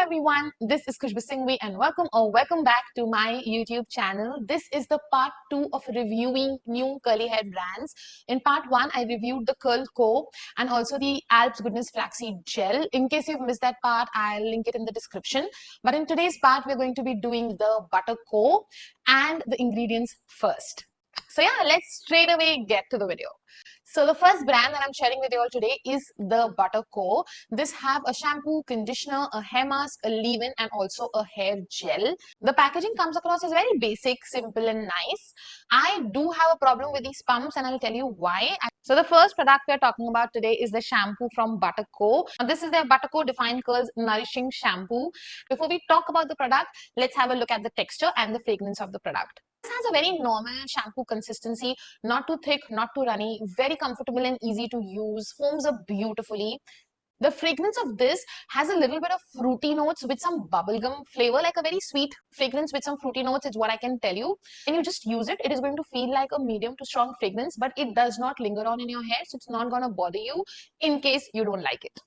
everyone, this is Khushbu Singhvi and welcome back to my YouTube channel. This is the part 2 of reviewing new curly hair brands. In part 1, I reviewed the Curl Co and also the Alps Goodness Flaxseed Gel. In case you've missed that part, I'll link it in the description. But in today's part, we're going to be doing the Butterco and the ingredients first. So yeah, let's straight away get to the video. So the first brand that I'm sharing with you all today is the Butterco. This have a shampoo, conditioner, a hair mask, a leave-in and also a hair gel. The packaging comes across as very basic, simple and nice. I do have a problem with these pumps and I'll tell you why. So the first product we are talking about today is the shampoo from Butterco. Now this is their Butterco Define Curls Nourishing Shampoo. Before we talk about the product, let's have a look at the texture and the fragrance of the product. This has a very normal shampoo consistency, not too thick, not too runny, very comfortable and easy to use, foams up beautifully. The fragrance of this has a little bit of fruity notes with some bubblegum flavor, like a very sweet fragrance with some fruity notes is what I can tell you. When you just use it, it is going to feel like a medium to strong fragrance, but it does not linger on in your hair, so it's not going to bother you in case you don't like it.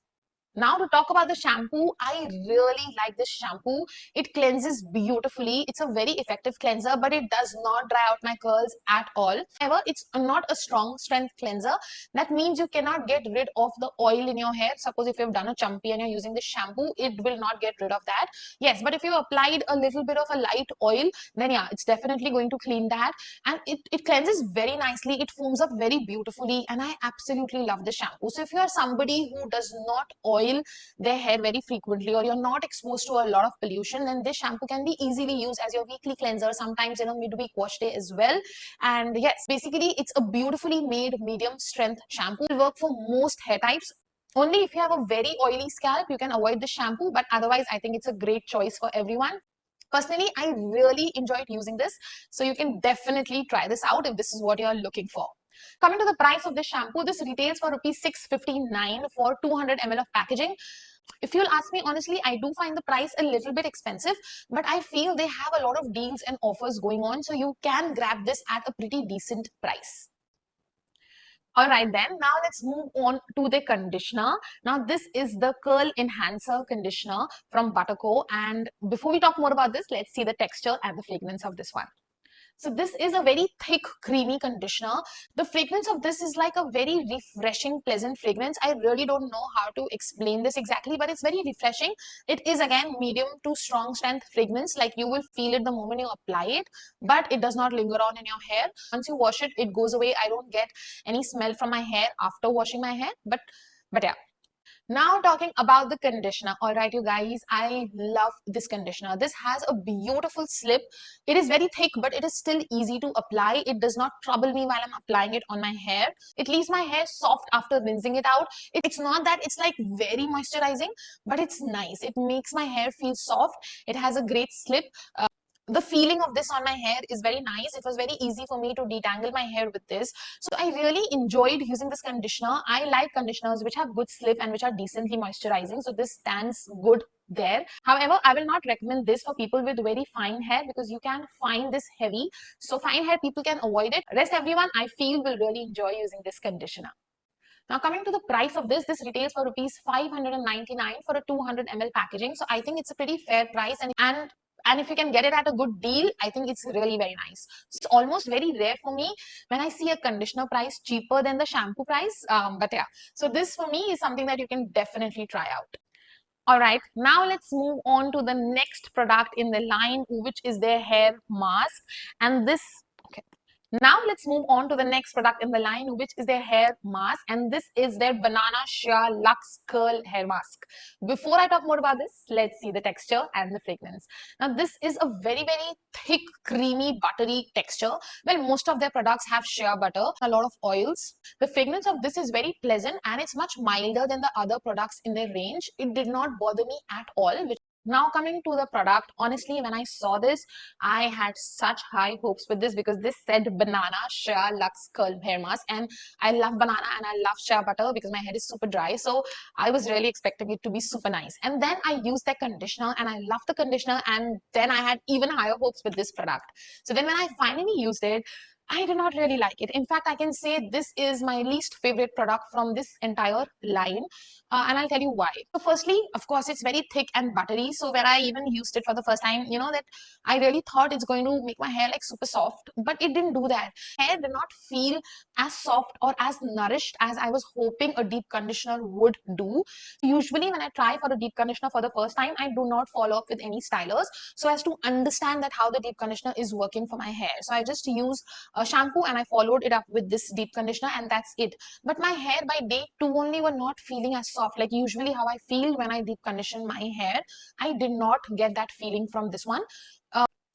Now to talk about the shampoo, I really like this shampoo. It cleanses beautifully. It's a very effective cleanser, but it does not dry out my curls at all. However, it's not a strong strength cleanser. That means you cannot get rid of the oil in your hair. Suppose if you've done a chumpy and you're using the shampoo, it will not get rid of that. Yes, but if you applied a little bit of a light oil, then yeah, it's definitely going to clean that. And it cleanses very nicely. It foams up very beautifully. And I absolutely love the shampoo. So if you are somebody who does not oil their hair very frequently or you're not exposed to a lot of pollution, then this shampoo can be easily used as your weekly cleanser, sometimes in a midweek wash day as well. And yes, basically it's a beautifully made medium strength shampoo. It will work for most hair types. Only if you have a very oily scalp, you can avoid the shampoo, but otherwise I think it's a great choice for everyone. Personally, I really enjoyed using this, so you can definitely try this out if this is what you're looking for. Coming to the price of this shampoo, this retails for rupees 659 for 200 ml of packaging. If you'll ask me honestly, I do find the price a little bit expensive, but I feel they have a lot of deals and offers going on, so you can grab this at a pretty decent price. Alright then, now let's move on to the conditioner. Now this is the Curl Enhancer Conditioner from Butterco, and before we talk more about this, let's see the texture and the fragrance of this one. So this is a very thick, creamy conditioner. The fragrance of this is like a very refreshing, pleasant fragrance. I really don't know how to explain this exactly, but it's very refreshing. It is again medium to strong strength fragrance. Like you will feel it the moment you apply it, but it does not linger on in your hair. Once you wash it, it goes away. I don't get any smell from my hair after washing my hair, but yeah. Now talking about the conditioner. Alright you guys, I love this conditioner. This has a beautiful slip. It is very thick, but it is still easy to apply. It does not trouble me while I'm applying it on my hair. It leaves my hair soft after rinsing it out. It's not that it's like very moisturizing, but it's nice. It makes my hair feel soft. It has a great slip. The feeling of this on my hair is very nice. It was very easy for me to detangle my hair with this. So I really enjoyed using this conditioner. I like conditioners which have good slip and which are decently moisturizing. So this stands good there. However, I will not recommend this for people with very fine hair because you can find this heavy. So fine hair people can avoid it. Rest everyone I feel will really enjoy using this conditioner. Now coming to the price of this retails for rupees 599 for a 200 ml packaging. So I think it's a pretty fair price and if you can get it at a good deal, I think it's really very nice. It's almost very rare for me when I see a conditioner price cheaper than the shampoo price. But yeah, so this for me is something that you can definitely try out. Alright, now let's move on to the next product in the line, which is their hair mask. And this, okay. Now let's move on to the next product in the line, which is their hair mask, and this is their Banana Shea Luxe Curl Hair Mask. Before I talk more about this, let's see the texture and the fragrance. Now this is a very thick, creamy, buttery texture. Well, most of their products have shea butter, a lot of oils. The fragrance of this is very pleasant and it's much milder than the other products in their range. It did not bother me at all. Now coming to the product, honestly, when I saw this, I had such high hopes with this because this said Banana Shea Luxe Curl Hair Mask, and I love banana and I love shea butter because my hair is super dry. So I was really expecting it to be super nice. And then I used that conditioner and I love the conditioner, and then I had even higher hopes with this product. So then when I finally used it, I do not really like it. In fact, I can say this is my least favorite product from this entire line. And I'll tell you why. So firstly, of course, it's very thick and buttery. So when I even used it for the first time, you know that I really thought it's going to make my hair like super soft, but it didn't do that. Hair did not feel as soft or as nourished as I was hoping a deep conditioner would do. Usually when I try for a deep conditioner for the first time, I do not follow up with any stylers so as to understand that how the deep conditioner is working for my hair. So I just use a shampoo and I followed it up with this deep conditioner, and that's it. But my hair by day 2 only were not feeling as soft like usually how I feel when I deep condition my hair. I did not get that feeling from this one.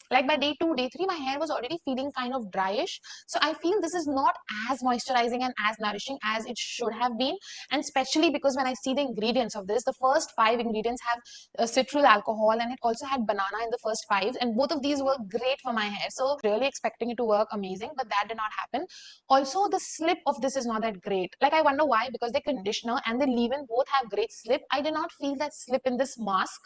Like by day 2, day 3, my hair was already feeling kind of dryish. So I feel this is not as moisturizing and as nourishing as it should have been. And especially because when I see the ingredients of this, the first 5 ingredients have citral alcohol, and it also had banana in the first 5. And both of these were great for my hair. So really expecting it to work amazing, but that did not happen. Also, the slip of this is not that great. Like I wonder why, because the conditioner and the leave-in both have great slip. I did not feel that slip in this mask.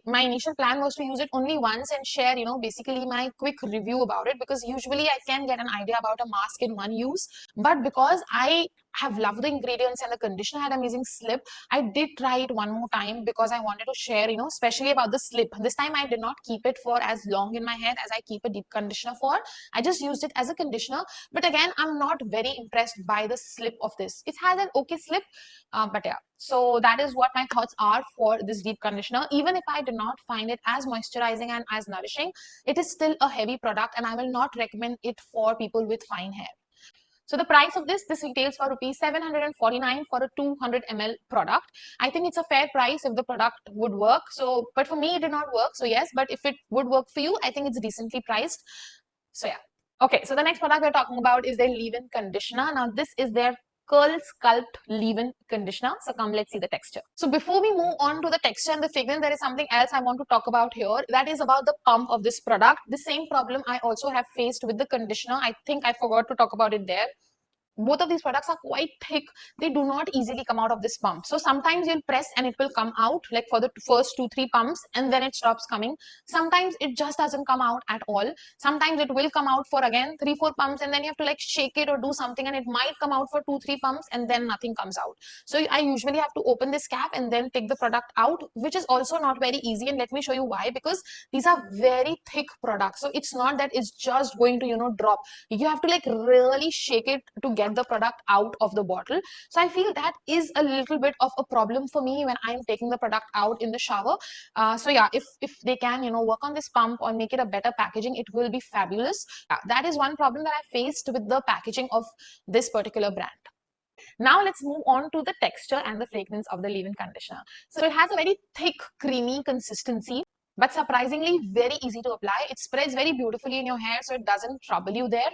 My initial plan was to use it only once and share, basically my quick review about it, because usually I can get an idea about a mask in one use. But because I have loved the ingredients and the conditioner had amazing slip, I did try it one more time because I wanted to share, especially about the slip. This time I did not keep it for as long in my hair as I keep a deep conditioner for. I just used it as a conditioner. But again, I'm not very impressed by the slip of this. It has an okay slip, but yeah. So that is what my thoughts are for this deep conditioner. Even if I do not find it as moisturizing and as nourishing, it is still a heavy product and I will not recommend it for people with fine hair. So the price of this retails for rupees 749 for a 200 ml product. I think it's a fair price if the product would work. So, but for me, it did not work. So yes, but if it would work for you, I think it's decently priced. So yeah. Okay, so the next product we're talking about is their leave-in conditioner. Now this is their Curl Sculpt Leave-In Conditioner. So come, let's see the texture. So before we move on to the texture and the fragrance, there is something else I want to talk about here. That is about the pump of this product. The same problem I also have faced with the conditioner. I think I forgot to talk about it there. Both of these products are quite thick. They do not easily come out of this pump. So sometimes you'll press and it will come out like for the first 2-3 pumps and then it stops coming. Sometimes it just doesn't come out at all. Sometimes it will come out for again 3-4 pumps and then you have to like shake it or do something and it might come out for 2-3 pumps and then nothing comes out. So I usually have to open this cap and then take the product out, which is also not very easy. And let me show you why. Because these are very thick products. So it's not that it's just going to drop. You have to like really shake it to get the product out of the bottle. So I feel that is a little bit of a problem for me when I'm taking the product out in the shower. So yeah, if they can work on this pump or make it a better packaging, it will be fabulous. That is one problem that I faced with the packaging of this particular brand. Now let's move on to the texture and the fragrance of the leave-in conditioner. So it has a very thick, creamy consistency, but surprisingly very easy to apply. It spreads very beautifully in your hair, so it doesn't trouble you there.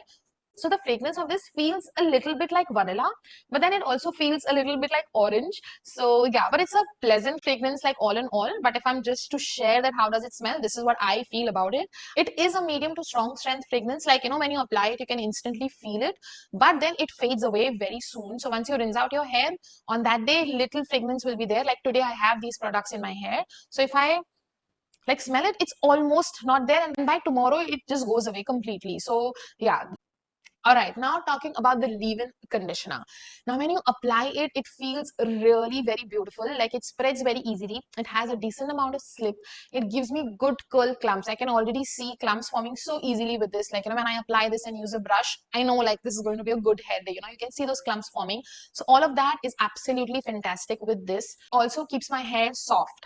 So the fragrance of this feels a little bit like vanilla, but then it also feels a little bit like orange. So yeah, but it's a pleasant fragrance like all in all. But if I'm just to share that how does it smell, this is what I feel about it. It is a medium to strong strength fragrance. Like, when you apply it, you can instantly feel it, but then it fades away very soon. So once you rinse out your hair, on that day, little fragrance will be there. Like today, I have these products in my hair. So if I like smell it, it's almost not there. And by tomorrow, it just goes away completely. So yeah. All right, now talking about the leave-in conditioner. Now, when you apply it, it feels really very beautiful. Like it spreads very easily. It has a decent amount of slip. It gives me good curl clumps. I can already see clumps forming so easily with this. Like, when I apply this and use a brush, I know like this is going to be a good hair day. You can see those clumps forming. So all of that is absolutely fantastic with this. Also keeps my hair soft.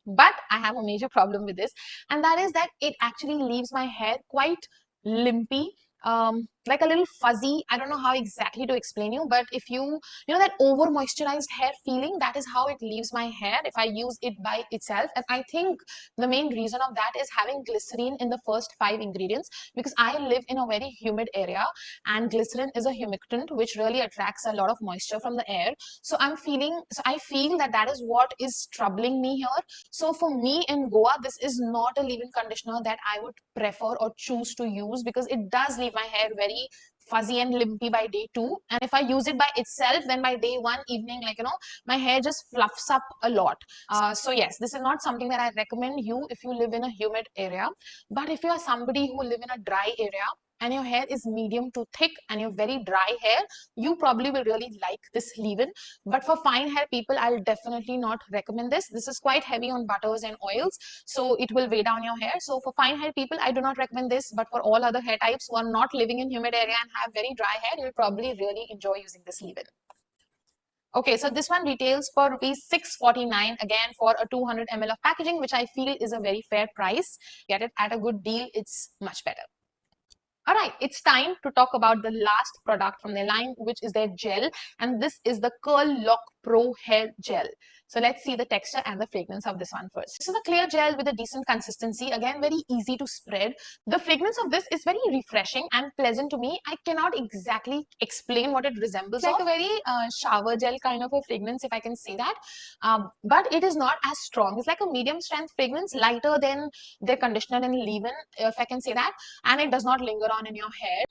But I have a major problem with this, and that is that it actually leaves my hair quite limpy, like a little fuzzy. I don't know how exactly to explain you, but if you know that over moisturized hair feeling, that is how it leaves my hair if I use it by itself. And I think the main reason of that is having glycerin in the first 5 ingredients, because I live in a very humid area and glycerin is a humectant which really attracts a lot of moisture from the air. So I feel that that is what is troubling me here. So for me in Goa, this is not a leave-in conditioner that I would prefer or choose to use, because it does leave my hair very fuzzy and limpy by day 2. And if I use it by itself, then by day 1 evening, my hair just fluffs up a lot. So yes, this is not something that I recommend you if you live in a humid area. But if you are somebody who live in a dry area and your hair is medium to thick and you have very dry hair, you probably will really like this leave-in. But for fine hair people, I'll definitely not recommend this. This is quite heavy on butters and oils, so it will weigh down your hair. So for fine hair people, I do not recommend this. But for all other hair types who are not living in humid area and have very dry hair, you'll probably really enjoy using this leave-in. Okay, so this one retails for rupees 649, again for a 200 ml of packaging, which I feel is a very fair price. Get it at a good deal, it's much better. All right, it's time to talk about the last product from their line, which is their gel. And this is the Curl Lock Pro Hair Gel. So let's see the texture and the fragrance of this one first. This is a clear gel with a decent consistency. Again, very easy to spread. The fragrance of this is very refreshing and pleasant to me. I cannot exactly explain what it resembles. It's like a very shower gel kind of a fragrance, if I can say that. But it is not as strong. It's like a medium strength fragrance, lighter than their conditioner and leave-in, if I can say that. And it does not linger on in your hair.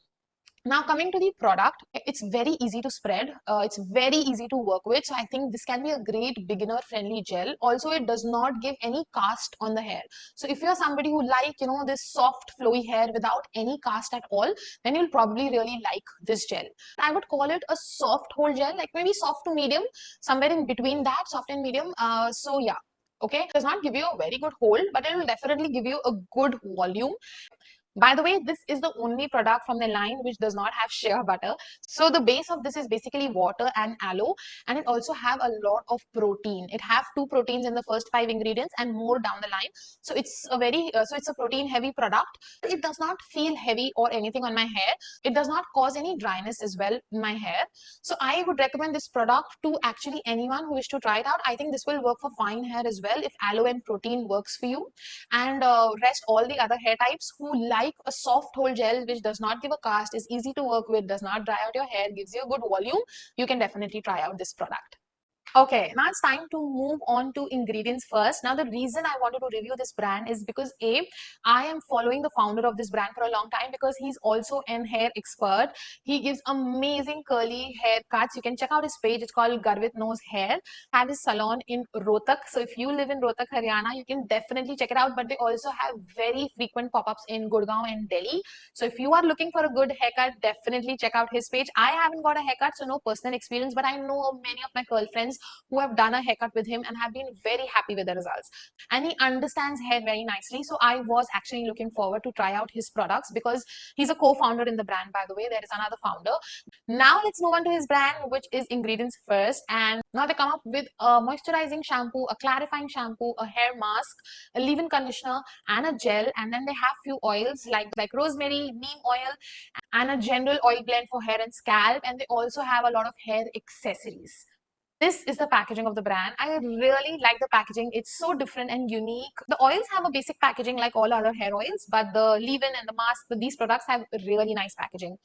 Now coming to the product, it's very easy to spread. It's very easy to work with. So I think this can be a great beginner friendly gel. Also, it does not give any cast on the hair. So if you're somebody who like, this soft flowy hair without any cast at all, then you'll probably really like this gel. I would call it a soft hold gel, like maybe soft to medium, somewhere in between that, soft and medium. So yeah. Okay, it does not give you a very good hold, but it will definitely give you a good volume. By the way, this is the only product from the line which does not have shea butter. So the base of this is basically water and aloe, and it also have a lot of protein. It have 2 proteins in the first 5 ingredients and more down the line. So it's a protein heavy product. It does not feel heavy or anything on my hair. It does not cause any dryness as well in my hair. So I would recommend this product to actually anyone who wish to try it out. I think this will work for fine hair as well if aloe and protein works for you. And rest all the other hair types who like a soft hold gel which does not give a cast, is easy to work with, does not dry out your hair, gives you a good volume, you can definitely try out this product. Okay, now it's time to move on to ingredients first. Now, the reason I wanted to review this brand is because I am following the founder of this brand for a long time because he's also an hair expert. He gives amazing curly haircuts. You can check out his page. It's called Garvit Knows Hair. Have his salon in Rohtak. So if you live in Rohtak, Haryana, you can definitely check it out. But they also have very frequent pop-ups in Gurgaon and Delhi. So if you are looking for a good haircut, definitely check out his page. I haven't got a haircut, so no personal experience, but I know many of my girlfriends who have done a haircut with him and have been very happy with the results. And he understands hair very nicely. So I was actually looking forward to try out his products because he's a co-founder in the brand, by the way. There is another founder. Now let's move on to his brand, which is ingredients first. And now they come up with a moisturizing shampoo, a clarifying shampoo, a hair mask, a leave-in conditioner, and a gel. And then they have few oils like rosemary, neem oil, and a general oil blend for hair and scalp. And they also have a lot of hair accessories. This is the packaging of the brand. I really like the packaging. It's so different and unique. The oils have a basic packaging like all other hair oils, but the leave-in and the mask, these products have really nice packaging.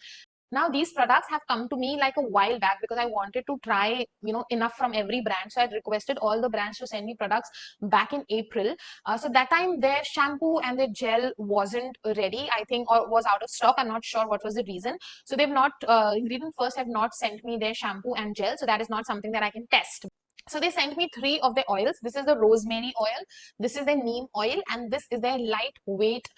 Now, these products have come to me like a while back because I wanted to try, enough from every brand. So I requested all the brands to send me products back in April. So that time their shampoo and their gel wasn't ready, I think, or was out of stock. I'm not sure what was the reason. So they've not, Ingredient First have not sent me their shampoo and gel. So that is not something that I can test. So they sent me 3 of their oils. This is the rosemary oil, this is the neem oil, and this is their lightweight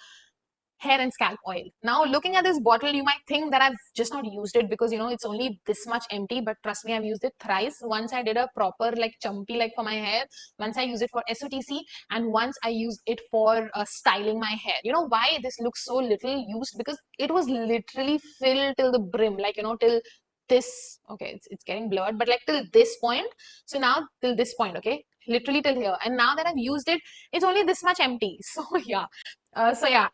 hair and scalp oil. Now looking at this bottle, you might think that I've just not used it because it's only this much empty, but trust me, I've used it thrice. Once I did a proper like chumpy like for my hair, once I used it for SOTC, and once I used it for styling my hair. You know why this looks so little used? Because it was literally filled till the brim, like till this. Okay, it's getting blurred, but like till this point. So now till this point, okay, literally till here. And now that I've used it, it's only this much empty. So yeah.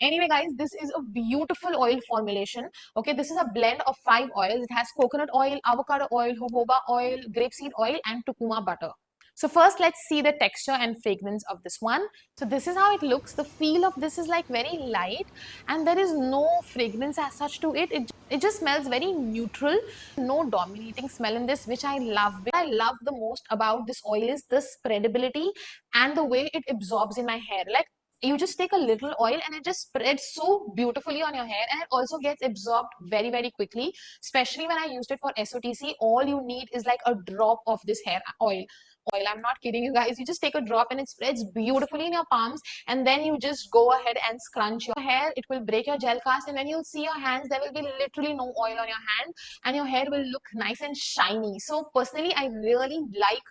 Anyway guys, this is a beautiful oil formulation. Okay, this is a blend of 5 oils. It has coconut oil, avocado oil, jojoba oil, grapeseed oil, and tukuma butter. So first let's see the texture and fragrance of this one. So this is how it looks. The feel of this is like very light and there is no fragrance as such to it. It just smells very neutral. No dominating smell in this, which I love. What I love the most about this oil is the spreadability and the way it absorbs in my hair. Like you just take a little oil and it just spreads so beautifully on your hair, and it also gets absorbed very, very quickly. Especially when I used it for SOTC, all you need is like a drop of this hair oil. oil. I'm not kidding you guys. You just take a drop and it spreads beautifully in your palms, and then you just go ahead and scrunch your hair. It will break your gel cast, and when you'll see your hands, there will be literally no oil on your hand, and your hair will look nice and shiny. So personally, I really like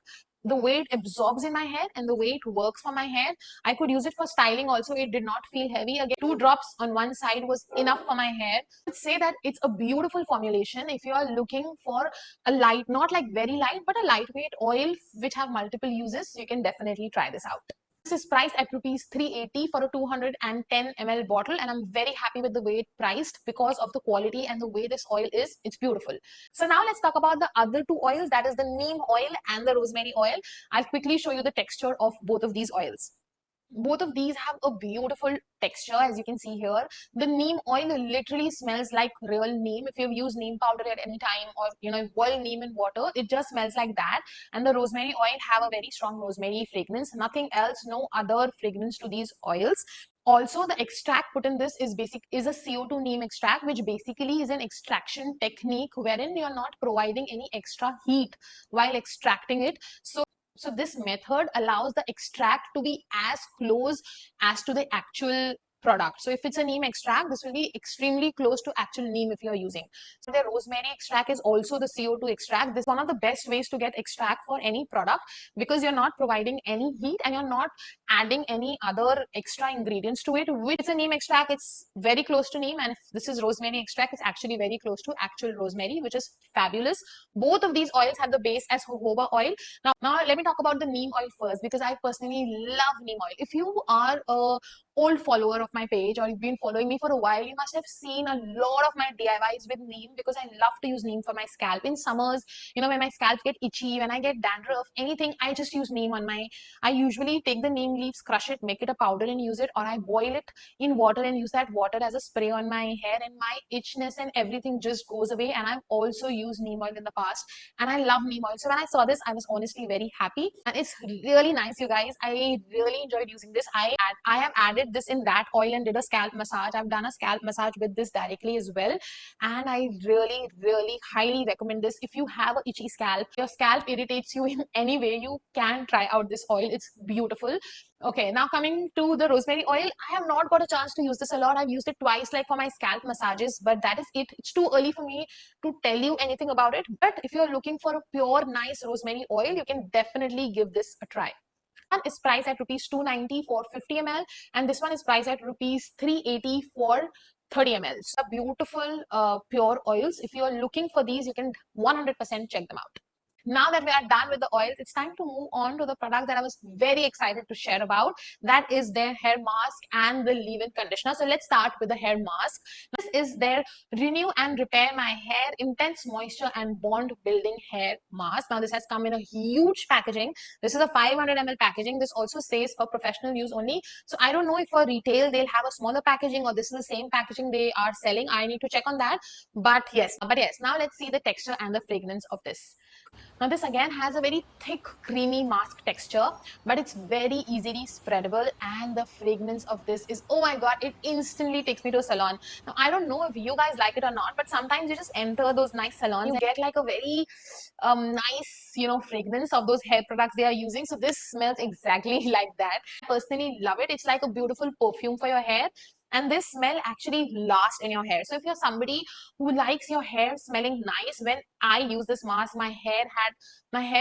the way it absorbs in my hair and the way it works for my hair. I could use it for styling also. It did not feel heavy. Again, 2 drops on one side was enough for my hair. I would say that it's a beautiful formulation if you are looking for a light, not like very light, but a lightweight oil which have multiple uses. You can definitely try this out. This is priced at rupees 380 for a 210 ml bottle, and I'm very happy with the way it priced because of the quality and the way this oil is. It's beautiful. So now let's talk about the other two oils, that is the neem oil and the rosemary oil. I'll quickly show you the texture of both of these oils. Both of these have a beautiful texture, as you can see here. The neem oil literally smells like real neem. If you've used neem powder at any time, or boil neem in water, it just smells like that. And the rosemary oil have a very strong rosemary fragrance. Nothing else, no other fragrance to these oils. Also, the extract put in this is a CO2 neem extract, which basically is an extraction technique wherein you're not providing any extra heat while extracting it. So this method allows the extract to be as close as to the actual product. So if it's a neem extract, this will be extremely close to actual neem if you're using. So the rosemary extract is also the CO2 extract. This is one of the best ways to get extract for any product, because you're not providing any heat and you're not adding any other extra ingredients to it. Which it's a neem extract, it's very close to neem, and if this is rosemary extract, it's actually very close to actual rosemary, which is fabulous. Both of these oils have the base as jojoba oil. Now let me talk about the neem oil first, because I personally love neem oil. If you are a old follower of my page, or you've been following me for a while, you must have seen a lot of my DIYs with neem, because I love to use neem for my scalp. In summers, when my scalp get itchy, when I get dandruff, anything, I just use neem on my, I usually take the neem leaves, crush it, make it a powder and use it, or I boil it in water and use that water as a spray on my hair, and my itchiness and everything just goes away. And I've also used neem oil in the past, and I love neem oil. So when I saw this, I was honestly very happy, and it's really nice, you guys. I really enjoyed using this. I have added this in that oil and did a scalp massage. I've done a scalp massage with this directly as well, and I really highly recommend this. If you have an itchy scalp, your scalp irritates you in any way, you can try out this oil. It's beautiful. Okay, now coming to the rosemary oil, I have not got a chance to use this a lot. I've used it twice, like for my scalp massages, but that is it. It's too early for me to tell you anything about it. But if you're looking for a pure, nice rosemary oil, you can definitely give this a try. One is priced at rupees 290 for 50 ml, and this one is priced at rupees 380 for 30 ml. So beautiful pure oils. If you are looking for these, you can 100% check them out. Now that we are done with the oils, it's time to move on to the product that I was very excited to share about. That is their hair mask and the leave-in conditioner. So let's start with the hair mask. This is their Renew and Repair My Hair Intense Moisture and Bond Building Hair Mask. Now this has come in a huge packaging. This is a 500 ml packaging. This also says for professional use only. So I don't know if for retail they'll have a smaller packaging, or this is the same packaging they are selling. I need to check on that. But yes, now let's see the texture and the fragrance of this. Now this again has a very thick creamy mask texture, but it's very easily spreadable, and the fragrance of this is, oh my god, it instantly takes me to a salon. Now I don't know if you guys like it or not, but sometimes you just enter those nice salons and you get like a very nice fragrance of those hair products they are using. So this smells exactly like that. I personally love it. It's like a beautiful perfume for your hair, and this smell actually lasts in your hair. So if you're somebody who likes your hair smelling nice, when I use this mask, my hair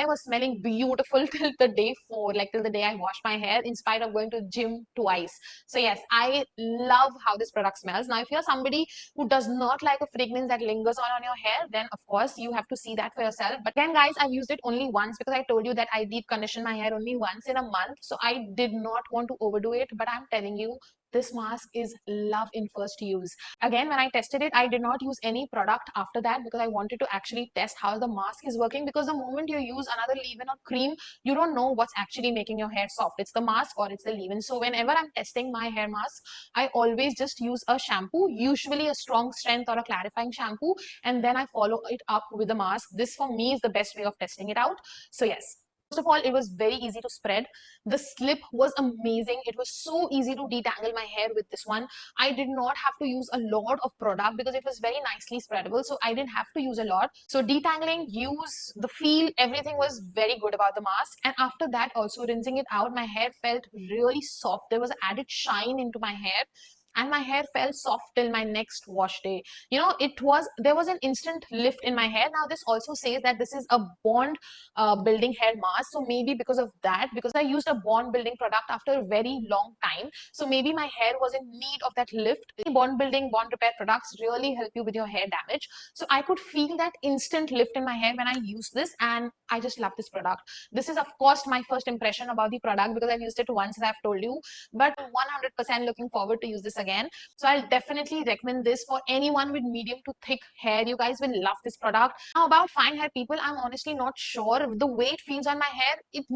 was smelling beautiful till the day 4, like till the day I washed my hair, in spite of going to gym twice. So yes, I love how this product smells. Now if you're somebody who does not like a fragrance that lingers on your hair, then of course you have to see that for yourself. But again guys, I've used it only once, because I told you that I deep condition my hair only once in a month, so I did not want to overdo it. But I'm telling you, this mask is love in first use. Again, when I tested it, I did not use any product after that, because I wanted to actually test how the mask is working. Because the moment you use another leave-in or cream, you don't know what's actually making your hair soft. It's the mask or it's the leave-in. So whenever I'm testing my hair mask, I always just use a shampoo, usually a strong strength or a clarifying shampoo, and then I follow it up with the mask. This for me is the best way of testing it out. So yes. First of all, it was very easy to spread. The slip was amazing. It was so easy to detangle my hair with this one. I did not have to use a lot of product because it was very nicely spreadable, so I didn't have to use a lot. So detangling, use, the feel, everything was very good about the mask. And after that, also rinsing it out, my hair felt really soft. There was added shine into my hair, and my hair felt soft till my next wash day. You know, there was an instant lift in my hair. Now this also says that this is a bond building hair mask, so maybe because of that, because I used a bond building product after a very long time, so maybe my hair was in need of that lift. Bond building, bond repair products really help you with your hair damage, so I could feel that instant lift in my hair when I used this, and I just love this product. This is of course my first impression about the product because I've used it once, as I've told you, but 100% looking forward to use this again. So I'll definitely recommend this for anyone with medium to thick hair. You guys will love this product. Now about fine hair people, I'm honestly not sure. The way it feels on my hair, it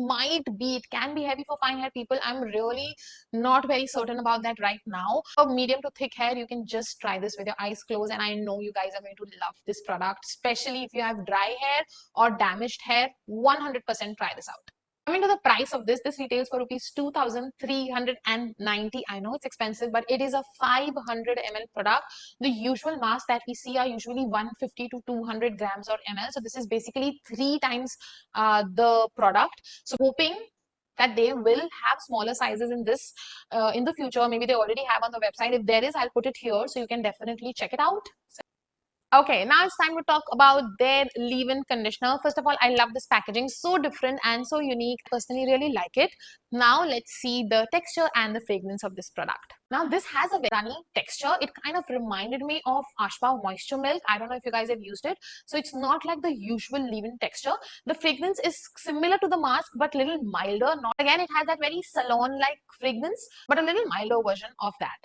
can be heavy for fine hair people. I'm really not very certain about that right now. For medium to thick hair, you can just try this with your eyes closed, and I know you guys are going to love this product, especially if you have dry hair or damaged hair. 100% try this out. Coming to the price of this, this retails for rupees 2,390. I know it's expensive, but it is a 500 ml product. The usual masks that we see are usually 150 to 200 grams or ml. So this is basically 3 times the product. So hoping that they will have smaller sizes in this in the future. Maybe they already have on the website. If there is, I'll put it here so you can definitely check it out. Okay, now it's time to talk about their leave-in conditioner. First of all, I love this packaging, so different and so unique. I personally really like it. Now let's see the texture and the fragrance of this product. Now this has a very runny texture. It kind of reminded me of Ashpa Moisture Milk. I don't know if you guys have used it. So it's not like the usual leave-in texture. The fragrance is similar to the mask but little milder. Not again, it has that very salon-like fragrance, but a little milder version of that.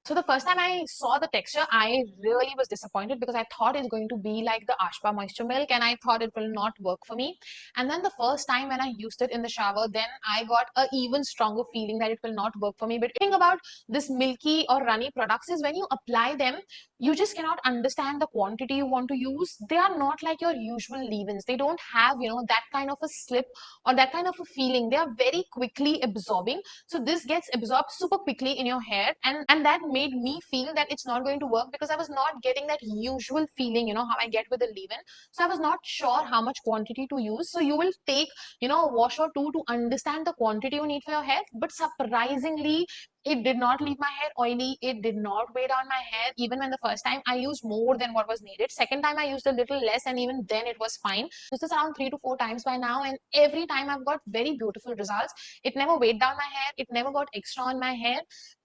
So the first time I saw the texture, I really was disappointed because I thought it's going to be like the Ashpa Moisture Milk, and I thought it will not work for me. And then the first time when I used it in the shower, then I got an even stronger feeling that it will not work for me. But the thing about this milky or runny products is when you apply them, you just cannot understand the quantity you want to use. They are not like your usual leave-ins. They don't have, that kind of a slip or that kind of a feeling. They are very quickly absorbing. So this gets absorbed super quickly in your hair, and that made me feel that it's not going to work because I was not getting that usual feeling, how I get with the leave-in. So I was not sure how much quantity to use. So you will take, a wash or two to understand the quantity you need for your hair. But surprisingly, it did not leave my hair oily. It did not weigh down my hair. Even when the first time I used more than what was needed. Second time I used a little less, and even then it was fine. This is around 3 to 4 times by now, and every time I've got very beautiful results. It never weighed down my hair. It never got extra on my hair.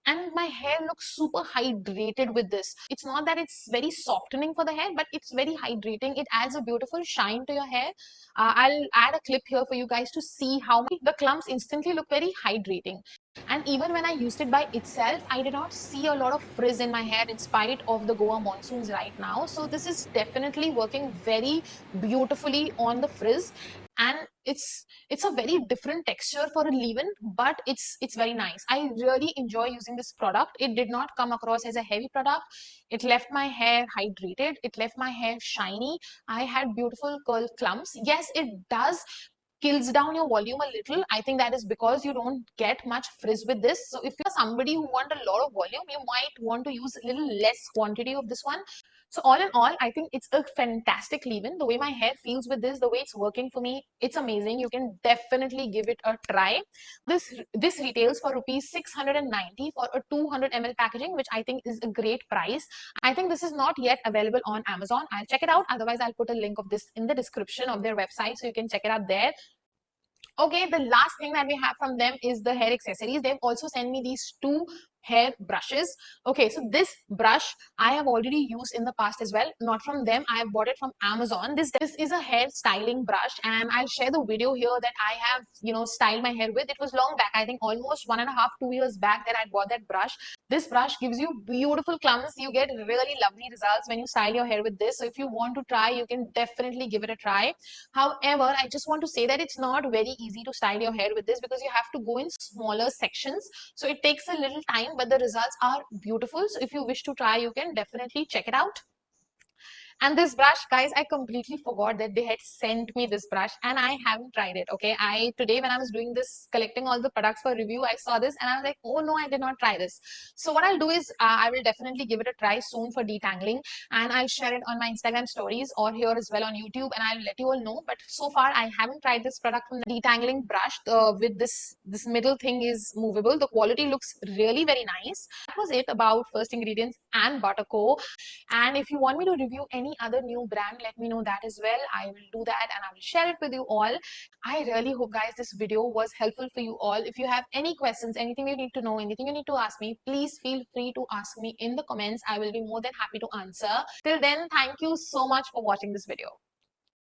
And my hair looks super hydrated with this. It's not that it's very softening for the hair, but it's very hydrating. It adds a beautiful shine to your hair. I'll add a clip here for you guys to see how the clumps instantly look very hydrating. And even when I used it by itself, I did not see a lot of frizz in my hair in spite of the Goa monsoons right now. So this is definitely working very beautifully on the frizz. And it's a very different texture for a leave-in, but it's very nice. I really enjoy using this product. It did not come across as a heavy product. It left my hair hydrated. It left my hair shiny. I had beautiful curl clumps. Yes, it does kills down your volume a little. I think that is because you don't get much frizz with this. So if you're somebody who want a lot of volume, you might want to use a little less quantity of this one. So all in all, I think it's a fantastic leave-in. The way my hair feels with this, the way it's working for me, it's amazing. You can definitely give it a try. This retails for rupees 690 for a 200 ml packaging, which I think is a great price. I think this is not yet available on Amazon. I'll check it out. Otherwise, I'll put a link of this in the description of their website so you can check it out there. Okay, the last thing that we have from them is the hair accessories. They've also sent me these 2 hair brushes. Okay, so this brush I have already used in the past as well. Not from them, I have bought it from Amazon. This is a hair styling brush, and I'll share the video here that I have, styled my hair with. It was long back, I think almost 1.5 to 2 years back that I bought that brush. This brush gives you beautiful clumps. You get really lovely results when you style your hair with this. So if you want to try, you can definitely give it a try. However, I just want to say that it's not very easy to style your hair with this because you have to go in smaller sections. So it takes a little time, but the results are beautiful. So if you wish to try, you can definitely check it out. And this brush, guys, I completely forgot that they had sent me this brush and I haven't tried it. Okay, I today when I was doing this, collecting all the products for review, I saw this and I was like, oh no, I did not try this. So what I'll do is I will definitely give it a try soon for detangling, and I'll share it on my Instagram stories or here as well on YouTube, and I'll let you all know. But so far I haven't tried this product from the detangling brush with this middle thing is movable. The quality looks really very nice. That was it about first ingredients and Butterco. And if you want me to review any other new brand, let me know that as well. I will do that and I will share it with you all. I really hope, guys, this video was helpful for you all. If you have any questions, anything you need to know, anything you need to ask me, please feel free to ask me in the comments. I will be more than happy to answer. Till then, thank you so much for watching this video.